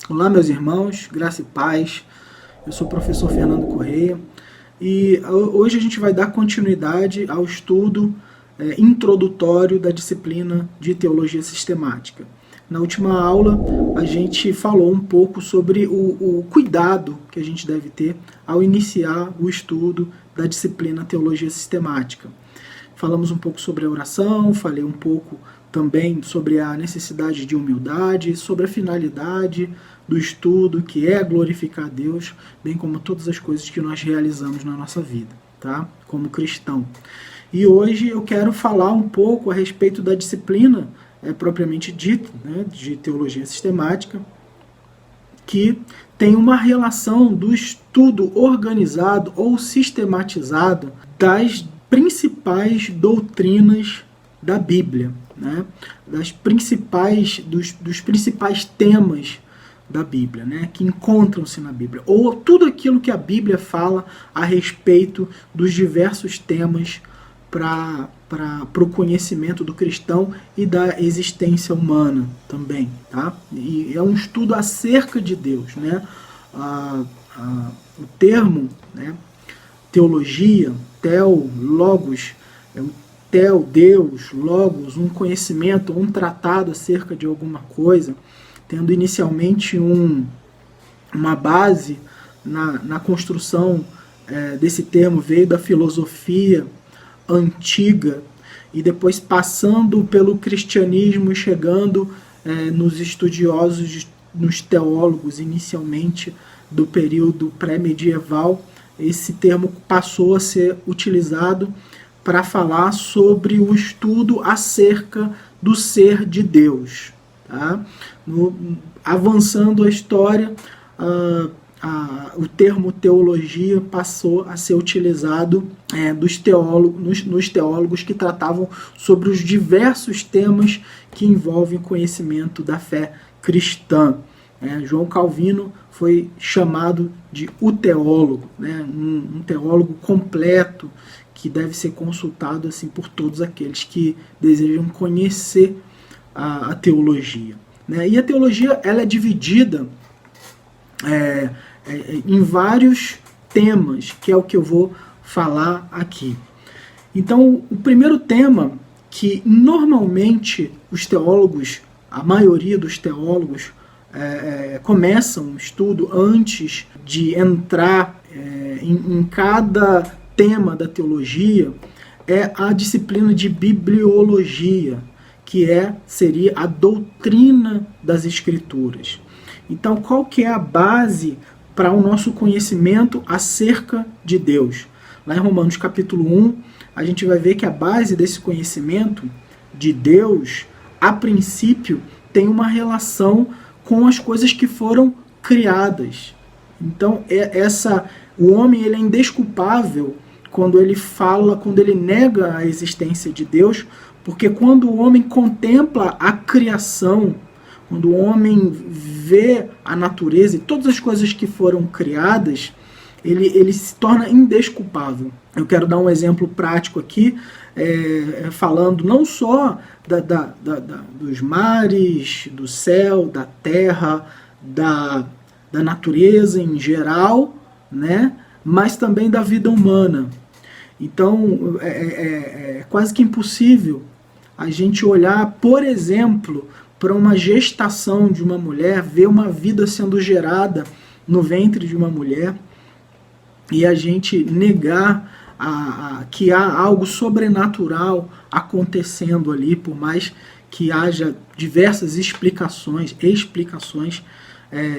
Olá, meus irmãos, graça e paz. Eu sou o professor Fernando Correia e hoje a gente vai dar continuidade ao estudo introdutório da disciplina de Teologia Sistemática. Na última aula, a gente falou um pouco sobre o cuidado que a gente deve ter ao iniciar o estudo da disciplina Teologia Sistemática. Falamos um pouco sobre a oração, falei um pouco também sobre a necessidade de humildade, sobre a finalidade do estudo, que é glorificar a Deus, bem como todas as coisas que nós realizamos na nossa vida, tá? Como cristão. E hoje eu quero falar um pouco a respeito da disciplina propriamente dita, né, de Teologia Sistemática, que tem uma relação do estudo organizado ou sistematizado das principais doutrinas da Bíblia, né? dos principais temas da Bíblia, né? Que encontram-se na Bíblia, ou tudo aquilo que a Bíblia fala a respeito dos diversos temas para o conhecimento do cristão e da existência humana também, tá? E é um estudo acerca de Deus, né? O termo, né, teologia, tel, logos, tel, Deus, logos, um conhecimento, um tratado acerca de alguma coisa, tendo inicialmente uma base na construção desse termo, veio da filosofia antiga e depois passando pelo cristianismo e chegando nos estudiosos, nos teólogos, inicialmente do período pré-medieval. Esse termo passou a ser utilizado para falar sobre o estudo acerca do ser de Deus. Tá? Avançando a história, o termo teologia passou a ser utilizado nos teólogos que tratavam sobre os diversos temas que envolvem o conhecimento da fé cristã. João Calvino foi chamado de o teólogo, né? Um teólogo completo que deve ser consultado assim, por todos aqueles que desejam conhecer a teologia. Né? E a teologia ela é dividida em vários temas, que é o que eu vou falar aqui. Então, o primeiro tema que normalmente os teólogos, a maioria dos teólogos, começam o estudo antes de entrar em cada tema da teologia, é a disciplina de bibliologia, que seria a doutrina das Escrituras. Então, qual que é a base para o nosso conhecimento acerca de Deus? Lá em Romanos capítulo 1, a gente vai ver que a base desse conhecimento de Deus, a princípio, tem uma relação com as coisas que foram criadas. Então, o homem ele é indesculpável quando ele nega a existência de Deus, porque quando o homem contempla a criação, quando o homem vê a natureza e todas as coisas que foram criadas, ele se torna indesculpável. Eu quero dar um exemplo prático aqui, falando não só dos mares, do céu, da terra, da natureza em geral, né? Mas também da vida humana. Então, é quase que impossível a gente olhar, por exemplo, para uma gestação de uma mulher, ver uma vida sendo gerada no ventre de uma mulher e a gente negar que há algo sobrenatural acontecendo ali, por mais que haja diversas explicações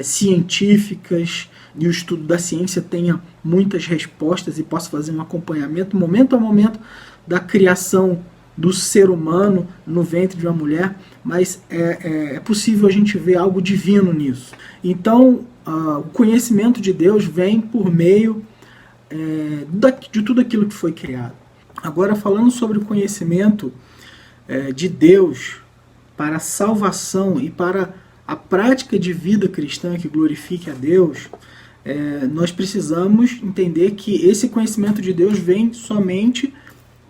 científicas e o estudo da ciência tenha muitas respostas e possa fazer um acompanhamento momento a momento da criação do ser humano no ventre de uma mulher, mas é possível a gente ver algo divino nisso. Então, o conhecimento de Deus vem por meio de tudo aquilo que foi criado. Agora, falando sobre o conhecimento de Deus para a salvação e para a prática de vida cristã que glorifique a Deus, nós precisamos entender que esse conhecimento de Deus vem somente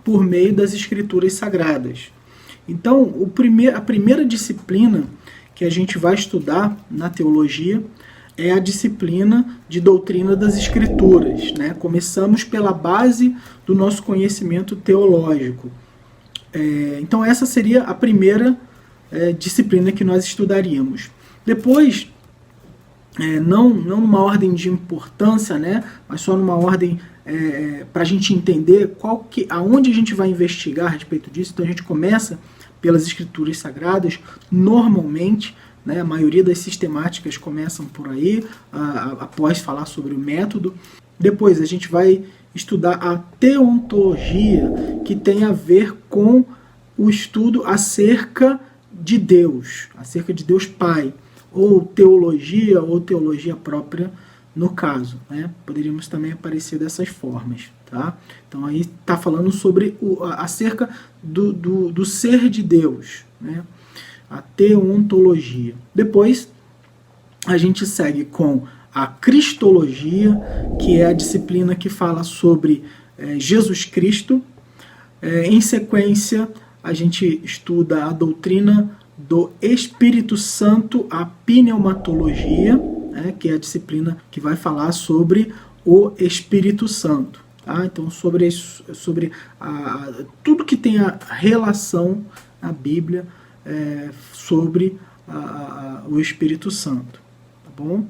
por meio das Escrituras Sagradas. Então, a primeira disciplina que a gente vai estudar na teologia é a disciplina de doutrina das Escrituras, né? Começamos pela base do nosso conhecimento teológico. Então essa seria a primeira disciplina que nós estudaríamos. Depois, não numa ordem de importância, né? Mas só numa ordem para a gente entender aonde a gente vai investigar a respeito disso. Então a gente começa pelas Escrituras Sagradas, normalmente, né, a maioria das sistemáticas começam por aí, após falar sobre o método. Depois a gente vai estudar a teontologia, que tem a ver com o estudo acerca de Deus Pai, ou teologia própria, no caso, né? Poderíamos também aparecer dessas formas, tá? Então aí está falando sobre acerca do ser de Deus, né? A teontologia. Depois a gente segue com a cristologia, que é a disciplina que fala sobre Jesus Cristo. Em sequência, a gente estuda a doutrina do Espírito Santo, a pneumatologia, né, que é a disciplina que vai falar sobre o Espírito Santo. Tá? Então, sobre tudo que tem a relação na Bíblia sobre o Espírito Santo. Tá bom?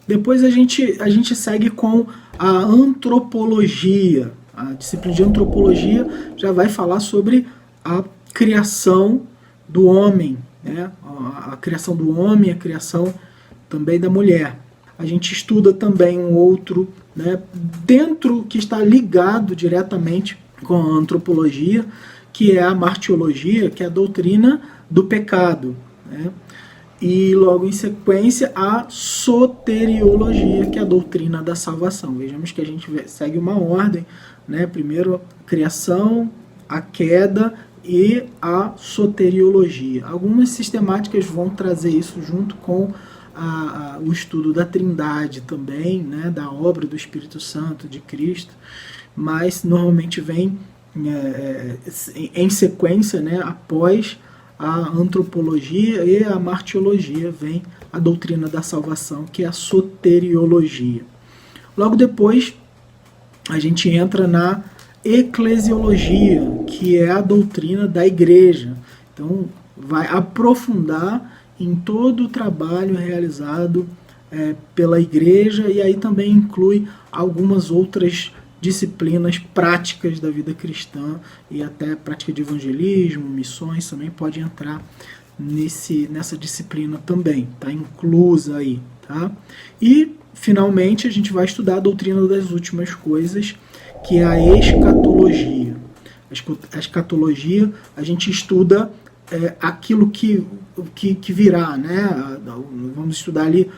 Depois a gente segue com a antropologia. A disciplina de antropologia já vai falar sobre a criação do homem, né? A criação do homem, a criação também da mulher. A gente estuda também um outro, né, que está ligado diretamente com a antropologia, que é a martiologia, que é a doutrina do pecado, né? E logo em sequência a soteriologia, que é a doutrina da salvação. Vejamos que a gente segue uma ordem, né? Primeiro a criação, a queda e a soteriologia. Algumas sistemáticas vão trazer isso junto com o estudo da Trindade também, né? Da obra do Espírito Santo, de Cristo, mas normalmente vem em sequência, né? Após a antropologia e a martiologia, vem a doutrina da salvação, que é a soteriologia. Logo depois, a gente entra na eclesiologia, que é a doutrina da igreja. Então, vai aprofundar em todo o trabalho realizado pela igreja, e aí também inclui algumas outras disciplinas práticas da vida cristã, e até prática de evangelismo, missões, também pode entrar nessa disciplina também, tá inclusa aí, tá? E, finalmente, a gente vai estudar a doutrina das últimas coisas, que é a escatologia. A escatologia, a gente estuda aquilo que virá, né? Vamos estudar ali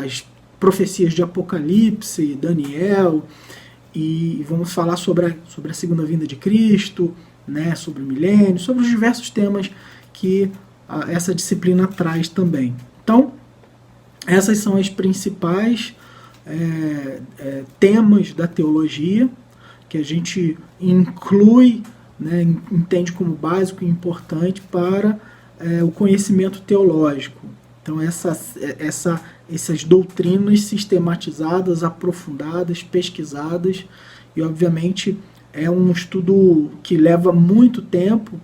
as profecias de Apocalipse, Daniel, e vamos falar sobre a segunda vinda de Cristo, né? Sobre o milênio, sobre os diversos temas que essa disciplina traz também. Então, essas são as principais temas da teologia que a gente inclui, né, entende como básico e importante para o conhecimento teológico. Então essas doutrinas sistematizadas, aprofundadas, pesquisadas, e obviamente é um estudo que leva muito tempo.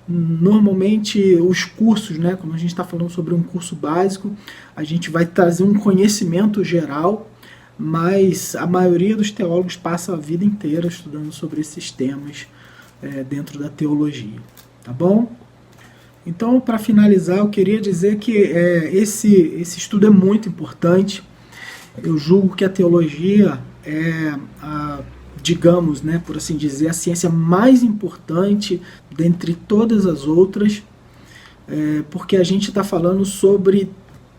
Normalmente os cursos, né, como a gente está falando sobre um curso básico, a gente vai trazer um conhecimento geral, mas a maioria dos teólogos passa a vida inteira estudando sobre esses temas dentro da teologia, tá bom? Então, para finalizar, eu queria dizer que esse estudo é muito importante. Eu julgo que a teologia digamos, né, por assim dizer, a ciência mais importante dentre todas as outras, porque a gente está falando sobre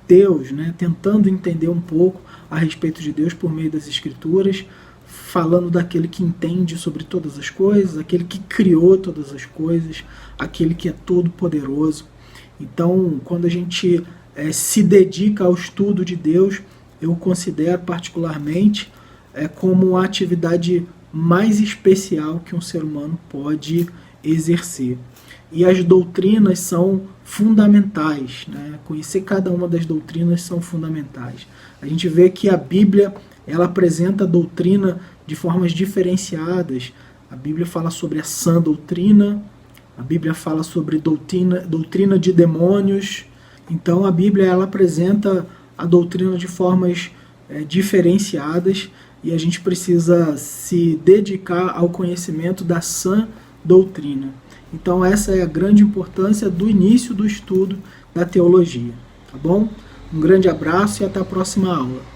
Deus, né, tentando entender um pouco a respeito de Deus por meio das Escrituras, falando daquele que entende sobre todas as coisas, aquele que criou todas as coisas, aquele que é todo-poderoso. Então, quando a gente se dedica ao estudo de Deus, eu considero particularmente como a atividade mais especial que um ser humano pode exercer. e as doutrinas são fundamentais, né? Conhecer cada uma das doutrinas são fundamentais. A gente vê que a Bíblia ela apresenta a doutrina de formas diferenciadas. A Bíblia fala sobre a sã doutrina, a Bíblia fala sobre doutrina de demônios. Então a Bíblia ela apresenta a doutrina de formas diferenciadas e a gente precisa se dedicar ao conhecimento da sã doutrina. Então essa é a grande importância do início do estudo da teologia, tá bom? Um grande abraço e até a próxima aula.